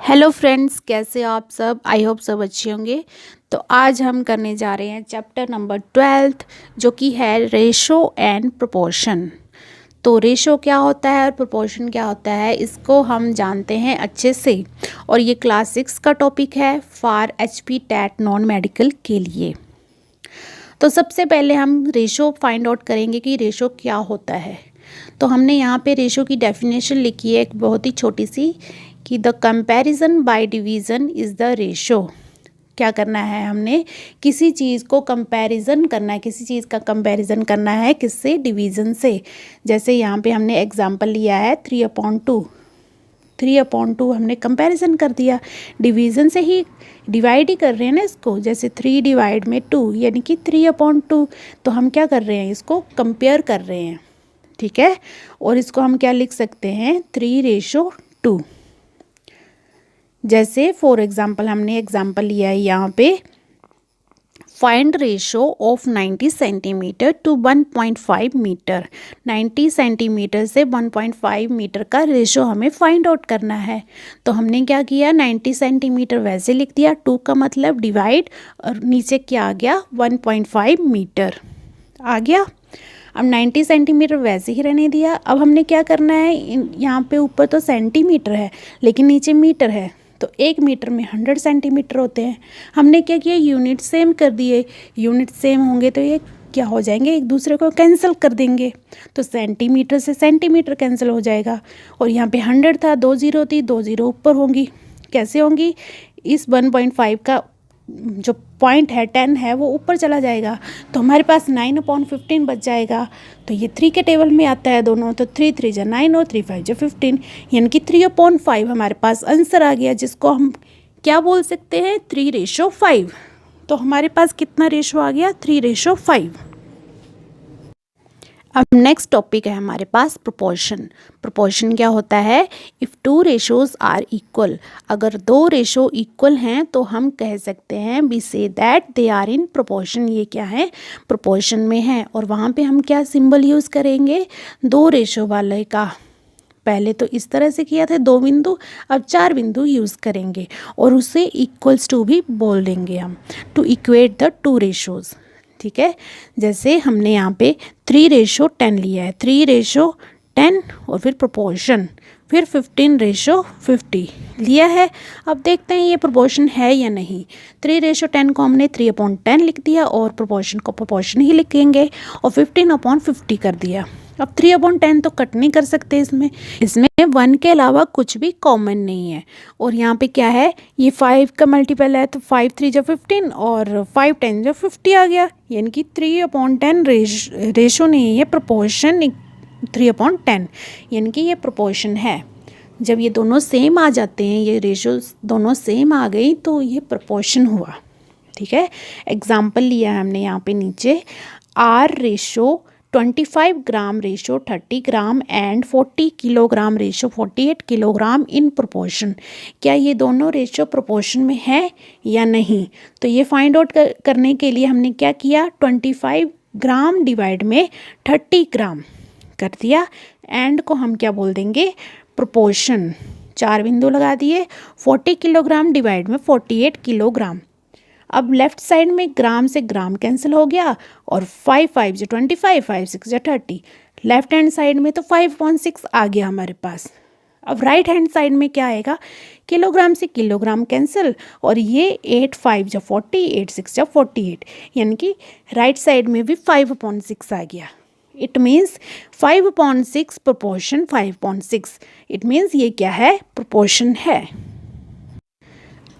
Hello friends, कैसे हो आप सब। आई होप सब अच्छे होंगे। तो आज हम करने जा रहे हैं चैप्टर नंबर 12 जो कि है रेशो एंड प्रोपोर्शन। तो रेशो क्या होता है और प्रोपोर्शन क्या होता है इसको हम जानते हैं अच्छे से। और ये क्लास 6 का टॉपिक है for HP TET non medical के लिए। तो सबसे पहले हम रेशो फाइंड आउट करेंगे कि रेशो क्या होता है। तो हमने यहाँ पे रेशो की डेफिनेशन लिखी है एक बहुत ही छोटी सी कि the comparison by division is the ratio. क्या करना है, हमने किसी चीज़ को कंपैरिजन करना है, किसी चीज़ का कंपैरिजन करना है किससे, डिवीज़न से। जैसे यहाँ पे हमने एग्जांपल लिया है 3/2। 3/2 हमने कंपैरिजन कर दिया, डिवीज़न से ही डिवाइड ही कर रहे हैं ना इसको। जैसे 3 डिवाइड में 2 यानी कि 3/2। तो हम क्या कर रहे हैं, इसको कंपेयर कर रहे हैं, ठीक है। और इसको हम क्या लिख सकते हैं, 3/2। जैसे फॉर एग्जांपल हमने एग्जांपल लिया है यहाँ पे, find ratio of 90 centimetre to 1.5 metre. 90 centimetre से 1.5 मीटर का रेशो हमें फाइंड आउट करना है। तो हमने क्या किया, 90 सेंटीमीटर वैसे लिख दिया, 2 का मतलब डिवाइड, और नीचे क्या आ गया, 1.5 मीटर आ गया। अब 90 सेंटीमीटर वैसे ही रहने दिया। अब हमने क्या करना है, यहाँ पे ऊपर तो सेंटीमीटर है लेकिन नीचे मीटर है, तो 1 मीटर में 100 सेंटीमीटर होते हैं। हमने क्या किया, यूनिट सेम कर दिए। यूनिट सेम होंगे तो ये क्या हो जाएंगे, एक दूसरे को कैंसिल कर देंगे। तो सेंटीमीटर से सेंटीमीटर कैंसिल हो जाएगा। और यहाँ पे 100 था, 2 जीरो थी, 2 जीरो ऊपर होंगी। कैसे होंगी, इस 1.5 का जो पॉइंट है 10 है वो ऊपर चला जाएगा, तो हमारे पास 9/15 बच जाएगा। तो ये 3 के टेबल में आता है दोनों, तो 3 3 जा 9 और 3 5 जा 15, यानी कि 3/5 हमारे पास आंसर आ गया, जिसको हम क्या बोल सकते हैं, 3/5। तो हमारे पास कितना रेशो आ गया, 3/5। अब नेक्स्ट टॉपिक है हमारे पास प्रोपोर्शन। प्रोपोर्शन क्या होता है, इफ़ 2 रेशोज़ आर इक्वल। अगर 2 रेशो इक्वल हैं तो हम कह सकते हैं we say that they are in proportion. ये क्या है, प्रोपोर्शन में है। और वहाँ पे हम क्या सिंबल यूज़ करेंगे, 2 रेशो वाले का। पहले तो इस तरह से किया था 2 बिंदु, अब 4 बिंदु यूज़ करेंगे और उसे इक्वल्स टू भी बोल देंगे हम, टू इक्वेट द 2 रेशोज़, ठीक है। जैसे हमने यहाँ पे 3/10 लिया है, 3/10 और फिर प्रोपोर्शन, फिर 15/50 लिया है। अब देखते हैं ये प्रोपोर्शन है या नहीं। 3/10 को हमने 3/10 लिख दिया और प्रोपोर्शन को प्रोपोर्शन ही लिखेंगे, और 15/50 कर दिया। अब 3/10 तो कट नहीं कर सकते, इसमें 1 के अलावा कुछ भी कॉमन नहीं है। और यहाँ पे क्या है, ये 5 का मल्टीपल है, तो 5 3 जा 15 और 5 10 जा 50 आ गया, यानी कि 3/10 रेशो नहीं है, प्रोपोर्शन 3/10, यानी कि ये प्रोपोर्शन है। जब ये दोनों सेम आ जाते हैं, ये रेशो दोनों सेम आ गई तो ये प्रोपोर्शन हुआ, ठीक है। एग्जाम्पल लिया है हमने यहाँ पे नीचे, R/25 gram ratio 30 gram and 40 kilogram ratio 48 kilogram in proportion. क्या ये दोनों रेशो प्रोपोर्शन में है या नहीं। तो ये फाइंड आउट करने के लिए हमने क्या किया, 25 ग्राम डिवाइड में 30 ग्राम कर दिया, एंड को हम क्या बोल देंगे, प्रोपोर्शन। 4 बिंदु लगा दिए, 40 किलोग्राम डिवाइड में 48 किलोग्राम। अब लेफ्ट साइड में ग्राम से ग्राम कैंसिल हो गया, और 5 5 जा 25, 5 6 जा 30। लेफ्ट हैंड साइड में तो 5/6 आ गया हमारे पास। अब राइट हैंड साइड में क्या आएगा, किलोग्राम से किलोग्राम कैंसिल, और ये 8 5 जा 40, 8 6 जा 48, यानी कि राइट साइड में भी 5/6 आ गया। It means 5/6 proportion 5/6। It means ये क्या है, प्रोपोर्शन है।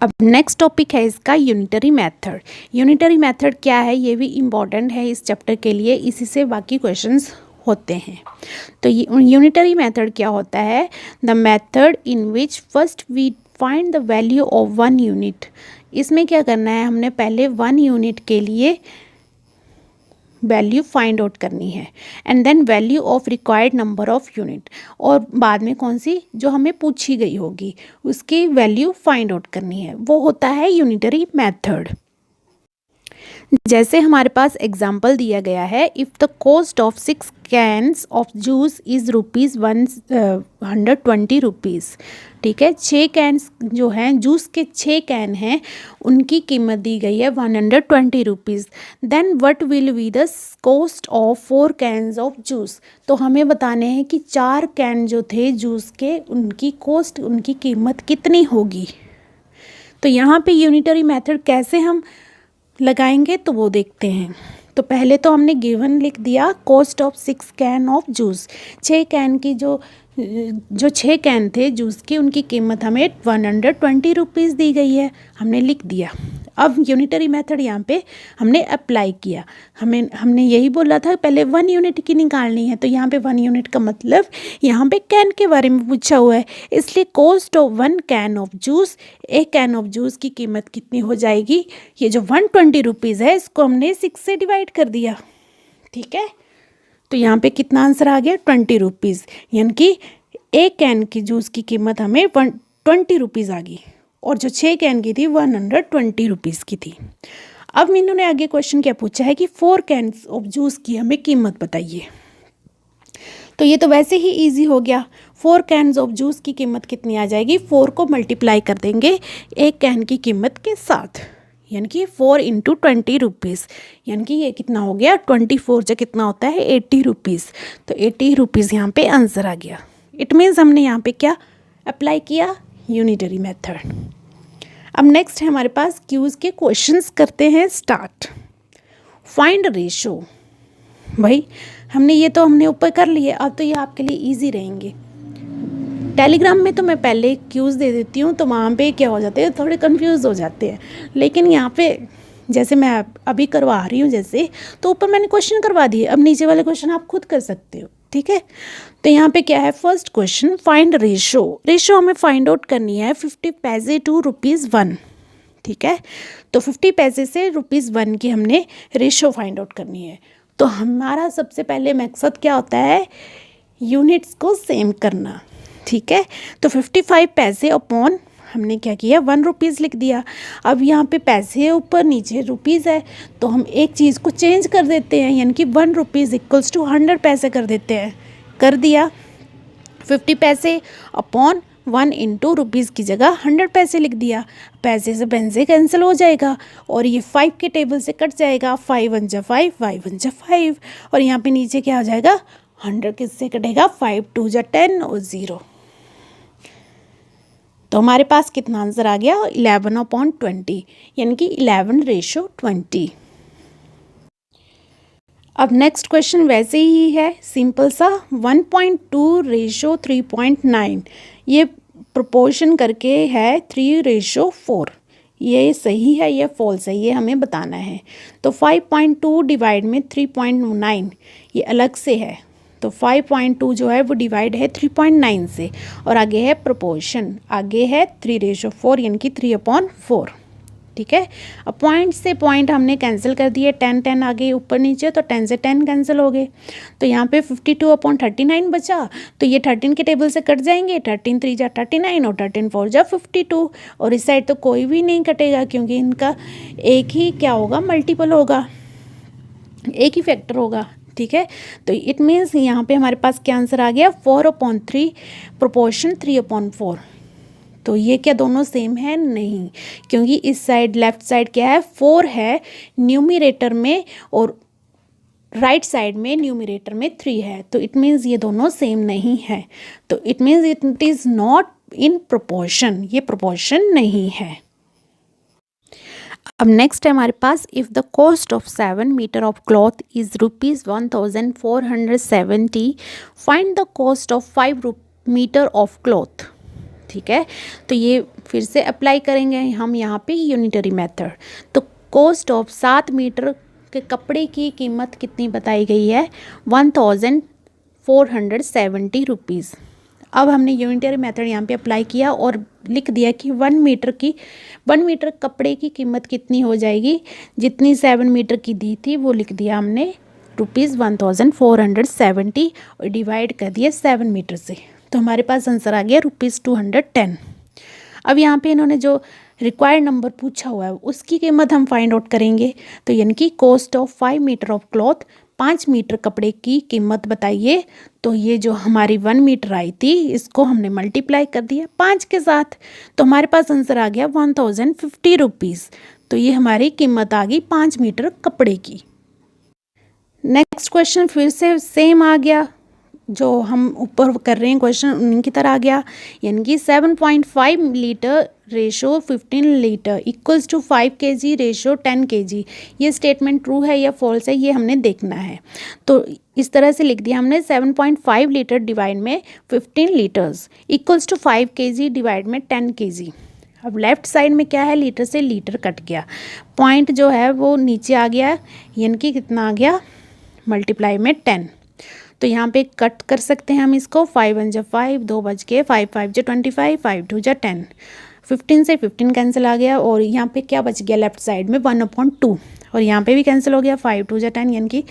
अब नेक्स्ट टॉपिक है इसका यूनिटरी मेथड। यूनिटरी मेथड क्या है, ये भी इम्पॉर्टेंट है इस चैप्टर के लिए, इसी से बाकी क्वेश्चंस होते हैं। तो यूनिटरी मेथड क्या होता है, the method in which first we find the value of 1 unit. इसमें क्या करना है, हमने पहले 1 यूनिट के लिए वैल्यू फाइंड आउट करनी है, and then value of required number of unit, और बाद में कौन सी जो हमें पूछी गई होगी उसकी वैल्यू फाइंड आउट करनी है, वो होता है यूनिटरी मेथड। जैसे हमारे पास एग्जाम्पल दिया गया है, if the cost of 6 cans of juice is ₹120। ठीक है, 6 कैन्स जो हैं जूस के 6 कैन हैं, उनकी कीमत दी गई है ₹120। Then what will be the cost of 4 cans of juice. तो हमें बताने हैं कि 4 कैन जो थे जूस के, उनकी कॉस्ट, उनकी कीमत कितनी होगी। तो यहाँ पे यूनिटरी मेथड कैसे हम लगाएंगे तो वो देखते हैं। तो पहले तो हमने गिवन लिख दिया cost of 6 can of juice. 6 can की जो 6 कैन थे जूस की, उनकी कीमत हमें ₹120 दी गई है, हमने लिख दिया। अब यूनिटरी मेथड यहाँ पे हमने अप्लाई किया। हमने यही बोला था पहले 1 यूनिट की निकालनी है, तो यहाँ पे 1 यूनिट का मतलब यहाँ पे कैन के बारे में पूछा हुआ है, इसलिए cost of 1 can of juice, एक कैन ऑफ जूस की कीमत कितनी हो जाएगी। ये जो ₹120 है इसको हमने 6 से डिवाइड कर दिया। ठीक है, तो यहाँ पे कितना आंसर आ गया ₹20, यानी कि एक कैन की जूस की कीमत हमें ₹20 आ गई, और जो 6 कैन की थी ₹120 की थी। अब मीनू ने आगे क्वेश्चन क्या पूछा है कि 4 कैन्स ऑफ जूस की हमें कीमत बताइए। तो ये तो वैसे ही इजी हो गया। 4 कैन्स ऑफ जूस की कीमत कितनी आ जाएगी, 4 को मल्टीप्लाई कर देंगे एक कैन की कीमत के साथ, यानी कि 4 × ₹20, यानी कि ये कितना हो गया 24 जो कितना होता है ₹80। तो ₹80 यहाँ पे आंसर आ गया। इट मीन्स हमने यहाँ पे क्या अप्लाई किया, यूनिटरी मेथड। अब नेक्स्ट है हमारे पास क्यूज़ के क्वेश्चंस करते हैं स्टार्ट। Find ratio. भाई हमने ऊपर कर लिए, अब तो ये आपके लिए इजी रहेंगे। टेलीग्राम में तो मैं पहले क्यूज़ दे देती हूँ, तो वहाँ पे क्या हो जाते हैं, थोड़े कंफ्यूज हो जाते हैं, लेकिन यहाँ पे जैसे मैं अभी करवा रही हूँ जैसे, तो ऊपर मैंने क्वेश्चन करवा दिए, अब नीचे वाले क्वेश्चन आप खुद कर सकते हो। ठीक है, तो यहाँ पे क्या है, first question find ratio. Ratio हमें फाइंड आउट करनी है 50 पैसे टू ₹1। ठीक है, तो 50 पैसे से ₹1 की हमने रेशो फाइंड आउट करनी है। तो हमारा सबसे पहले मकसद क्या होता है, यूनिट्स को सेम करना। ठीक है, तो 55 पैसे अपॉन हमने क्या किया ₹1 लिख दिया। अब यहाँ पे पैसे ऊपर नीचे रुपीज़ है, तो हम एक चीज़ को चेंज कर देते हैं, यानी कि ₹1 इक्वल्स टू 100 पैसे कर देते हैं। कर दिया, 50 पैसे अपॉन 1 × ₹, की जगह 100 पैसे लिख दिया। पैसे से पैसे कैंसिल हो जाएगा और ये 5 के टेबल से कट जाएगा, 5 × 5 5 × 5, और यहाँ पे नीचे क्या हो जाएगा 100 किससे कटेगा, 5 2 × 10 और 0। तो हमारे पास कितना आंसर आ गया 11/20, यानी कि 11:20। अब नेक्स्ट क्वेश्चन वैसे ही है सिंपल सा, 1.2:3.9, ये प्रोपोर्शन करके है 3:4। ये सही है या फॉल्स है ये हमें बताना है। तो 5.2 डिवाइड में 3.9 ये अलग से है, तो 5.2 जो है वो डिवाइड है 3.9 से, और आगे है प्रोपोर्शन, आगे है 3:4, यानी कि 3/4। ठीक है, अब पॉइंट से पॉइंट हमने कैंसिल कर दिए, 10 आगे ऊपर नीचे, तो 10 से 10 कैंसिल हो गए। तो यहाँ पे 52/39 बचा, तो ये 13 के टेबल से कट जाएंगे, 13 3 × 39 और 13 4 × 52, और इस साइड तो कोई भी नहीं कटेगा क्योंकि इनका एक ही क्या होगा, मल्टीपल होगा, एक ही फैक्टर होगा। ठीक है, तो इट मीन्स यहाँ पे हमारे पास क्या आंसर आ गया 4/3 प्रोपोर्शन 3/4। तो ये क्या दोनों सेम है, नहीं, क्योंकि इस साइड लेफ्ट साइड क्या है 4 है न्यूमरेटर में, और राइट साइड में न्यूमरेटर में 3 है, तो इट मीन्स ये दोनों सेम नहीं है। तो it means it is not in proportion, ये प्रोपोर्शन नहीं है। अब नेक्स्ट है हमारे पास, if the cost of 7 metre of cloth is ₹1,470, find the cost of 5 metre of cloth. ठीक है, तो ये फिर से अप्लाई करेंगे हम यहाँ पे यूनिटरी मेथड। तो कॉस्ट ऑफ 7 मीटर के कपड़े की कीमत कितनी बताई गई है, ₹1,470। अब हमने यूनिटरी मेथड यहाँ पे अप्लाई किया और लिख दिया कि 1 मीटर कपड़े की कीमत कितनी हो जाएगी, जितनी 7 मीटर की दी थी वो लिख दिया हमने ₹1,470 और डिवाइड कर दिया 7 मीटर से, तो हमारे पास आंसर आ गया ₹210। अब यहाँ पे इन्होंने जो रिक्वायर्ड नंबर पूछा हुआ है उसकी कीमत हम फाइंड आउट करेंगे। तो यानी कि cost of 5 metre of cloth, 5 metre कपड़े की कीमत बताइए। तो ये जो हमारी 1 मीटर आई थी इसको हमने मल्टीप्लाई कर दिया 5 के साथ, तो हमारे पास आंसर आ गया 1050 रुपीज़। तो ये हमारी कीमत आ गई 5 मीटर कपड़े की। नेक्स्ट क्वेश्चन फिर से सेम आ गया, जो हम ऊपर कर रहे हैं क्वेश्चन उन्हीं की तरह आ गया। यानी कि 7.5 litre ratio 15 litre equals to 5 kg ratio 10 kg। ये स्टेटमेंट ट्रू है या फॉल्स है ये हमने देखना है। तो इस तरह से लिख दिया हमने 7.5 लीटर डिवाइड में 15 litres equals to 5 kg divide में 10 kg। अब लेफ्ट साइड में क्या है, लीटर से लीटर कट गया, पॉइंट जो है वो नीचे आ गया, यानी कि कितना आ गया मल्टीप्लाई में 10। तो यहाँ पे कट कर सकते हैं हम इसको, 5 1 जा 5, 2 बच के 5 5 जा 25, 5 2 जा 10, 15 से 15 कैंसिल आ गया और यहाँ पे क्या बच गया लेफ्ट साइड में 1/2 और यहाँ पे भी कैंसिल हो गया 5 2 जा 10, यानी कि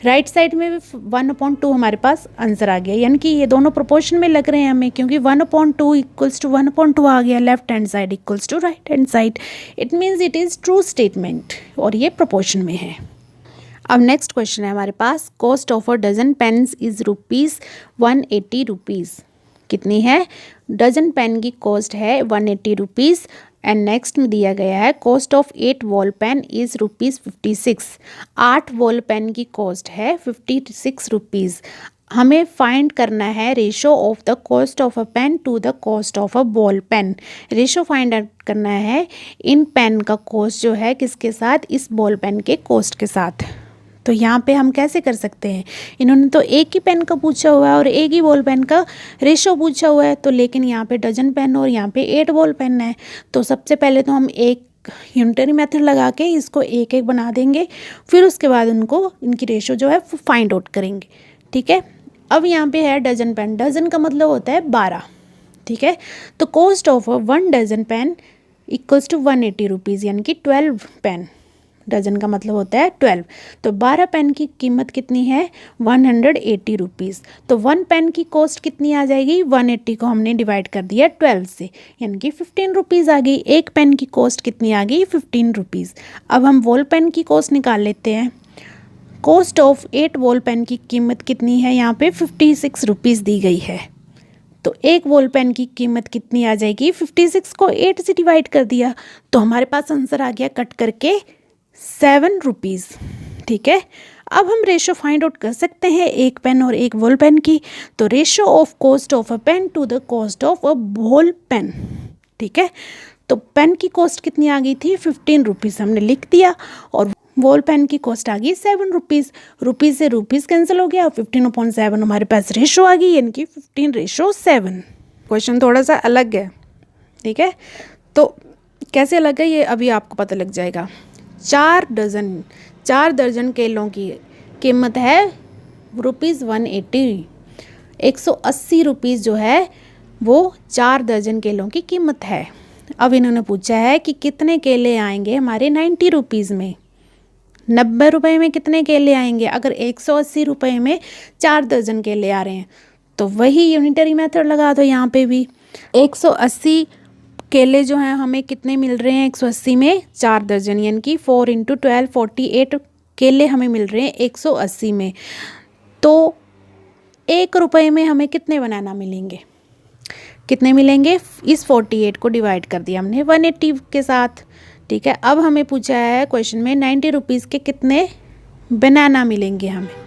राइट साइड में भी 1/2 हमारे पास आंसर आ गया। यानी कि ये दोनों प्रोपोर्शन में लग रहे हैं हमें, क्योंकि 1/2 इक्वल्स टू 1/2 आ गया, left hand side equals to right hand side. It means it is true statement और ये प्रोपोर्शन में है। अब नेक्स्ट क्वेश्चन है हमारे पास, cost of a dozen pens is ₹180 rupees. कितनी है, डजन पेन की कॉस्ट है 180 रुपीज़। एंड नेक्स्ट में दिया गया है cost of 8 ball pen is ₹56। 8 ball pen की कॉस्ट है 56 रुपीज़। हमें फाइंड करना है ratio of the cost of a pen to the cost of a ball pen. Ratio find out करना है इन पेन का कॉस्ट जो है किसके साथ, इस बॉल पेन के कॉस्ट के साथ। तो यहाँ पे हम कैसे कर सकते हैं, इन्होंने तो एक ही पेन का पूछा हुआ है और एक ही बॉल पेन का रेशो पूछा हुआ है, तो लेकिन यहाँ पे डजन पेन और यहाँ पे 8 बॉल पेन है। तो सबसे पहले तो हम एक यूनिटरी मेथड लगा के इसको एक एक बना देंगे, फिर उसके बाद उनको इनकी रेशो जो है फाइंड आउट करेंगे। ठीक है, अब यहाँ पे है डजन पेन, डजन का मतलब होता है 12। ठीक है, तो cost of 1 dozen pen equals to 180 rupees, यानी कि 12 पेन, डजन का मतलब होता है 12। तो 12 पेन की कीमत कितनी है 180 रुपीज़। तो 1 पेन की कॉस्ट कितनी आ जाएगी, 180 को हमने डिवाइड कर दिया 12 से, यानी कि 15 रुपीज़ आ गई। एक पेन की कॉस्ट कितनी आ गई 15 रुपीज़। अब हम वॉल पेन की कॉस्ट निकाल लेते हैं। कॉस्ट ऑफ 8 वॉल पेन की कीमत कितनी है, यहाँ पे 56 रुपीज़ दी गई है। तो एक वॉल पेन की कीमत कितनी आ जाएगी, 56 को 8 से डिवाइड कर दिया, तो हमारे पास आंसर आ गया कट करके 7 रुपीज़। ठीक है, अब हम रेशो फाइंड आउट कर सकते हैं एक पेन और एक वॉल पेन की। तो ratio of cost of a pen to the cost of a ball pen. ठीक है, तो पेन की कॉस्ट कितनी आ गई थी 15 रुपीज़, हमने लिख दिया, और वॉल पेन की कॉस्ट आ गई 7 रुपीज़। रुपीज़ से रुपीज़ कैंसिल हो गया और 15/7 हमारे पास रेशो आ गई, यानी कि 15:7। क्वेश्चन थोड़ा सा अलग है। ठीक है, तो कैसे अलग है ये अभी आपको पता लग जाएगा। 4 दर्जन केलों की कीमत है ₹180। 180 रुपीज़ जो है वो 4 दर्जन केलों की कीमत है। अब इन्होंने पूछा है कि कितने केले आएंगे हमारे 90 रुपीज़ में, 90 रुपये में कितने केले आएंगे। अगर 180 रुपये में 4 दर्जन केले आ रहे हैं तो वही यूनिटरी मेथड लगा दो। यहाँ पे भी 180 केले जो हैं हमें कितने मिल रहे हैं, 180 में 4 दर्जन, यानी कि 4 × 12 48 केले हमें मिल रहे हैं 180 में। तो 1 रुपये में हमें कितने बनाना मिलेंगे, कितने मिलेंगे, इस 48 को डिवाइड कर दिया हमने 180 के साथ। ठीक है, अब हमें पूछा है क्वेश्चन में 90 रुपीज़ के कितने बनाना मिलेंगे हमें।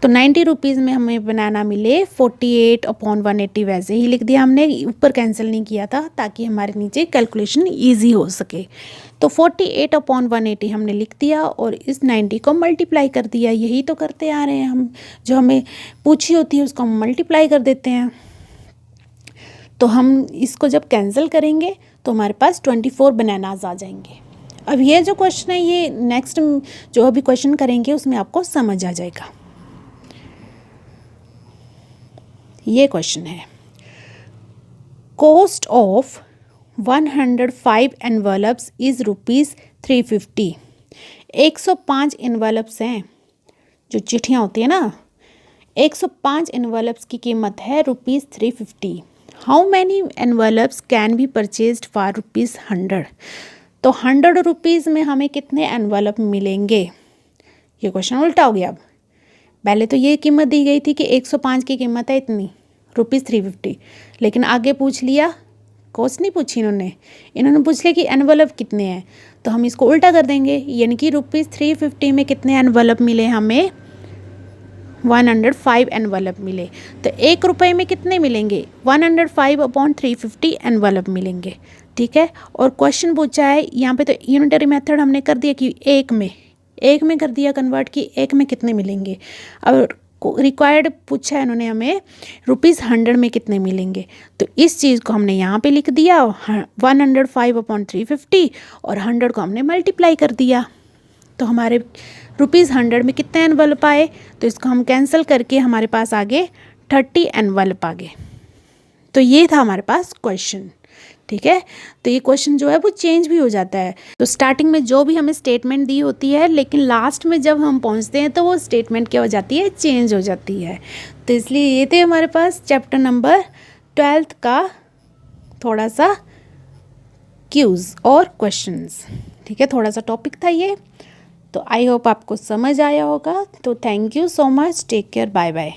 तो 90 रुपीज़ में हमें बनाना मिले 48/180, वैसे ही लिख दिया हमने, ऊपर कैंसिल नहीं किया था ताकि हमारे नीचे कैलकुलेशन इजी हो सके। तो 48/180 हमने लिख दिया और इस 90 को मल्टीप्लाई कर दिया। यही तो करते आ रहे हैं हम, जो हमें पूछी होती है उसको हम मल्टीप्लाई कर देते हैं। तो हम इसको जब कैंसिल करेंगे तो हमारे पास 24 बनानाज आ जाएंगे। अब ये जो क्वेश्चन है ये नेक्स्ट जो अभी क्वेश्चन करेंगे उसमें आपको समझ आ जाएगा। ये क्वेश्चन है, cost of 105 envelopes is ₹350। 105 envelopes हैं, जो चिट्ठियाँ होती हैं ना, 105 एनवलप्स की कीमत है ₹350। How many envelopes can be purchased for ₹100। तो 100 रुपीज़ में हमें कितने एनवलप मिलेंगे। ये क्वेश्चन उल्टा हो गया। अब पहले तो ये कीमत दी गई थी कि 105 की कीमत है इतनी, ₹350, लेकिन आगे पूछ लिया, कॉस्ट नहीं पूछी इन्होंने पूछ लिया कि एनवलप कितने हैं, तो हम इसको उल्टा कर देंगे, यानी कि ₹350 में कितने एनवलप मिले हमें, 105 एनवलप मिले। तो ₹1 में कितने मिलेंगे, 105/350 एनवलप मिलेंगे। ठीक है, और क्वेश्चन पूछा है यहाँ पे, तो यूनिटरी मेथड हमने कर दिया कि एक में कर दिया कन्वर्ट, कि एक में कितने मिलेंगे। अब रिक्वायर्ड पूछा है इन्होंने हमें ₹100 में कितने मिलेंगे, तो इस चीज़ को हमने यहाँ पे लिख दिया 105/350 और 100 को हमने मल्टीप्लाई कर दिया, तो हमारे ₹100 में कितने एनवलप आए, तो इसको हम कैंसिल करके हमारे पास आगे 30 एनवलप आ गए। तो ये था हमारे पास क्वेश्चन। ठीक है, तो ये क्वेश्चन जो है वो चेंज भी हो जाता है। तो स्टार्टिंग में जो भी हमें स्टेटमेंट दी होती है, लेकिन लास्ट में जब हम पहुंचते हैं तो वो स्टेटमेंट क्या हो जाती है, चेंज हो जाती है। तो इसलिए ये थे हमारे पास चैप्टर नंबर 12 का थोड़ा सा क्यूज़ और क्वेश्चंस। ठीक है, थोड़ा सा टॉपिक था ये, तो आई होप आपको समझ आया होगा। तो thank you so much, take care, bye bye.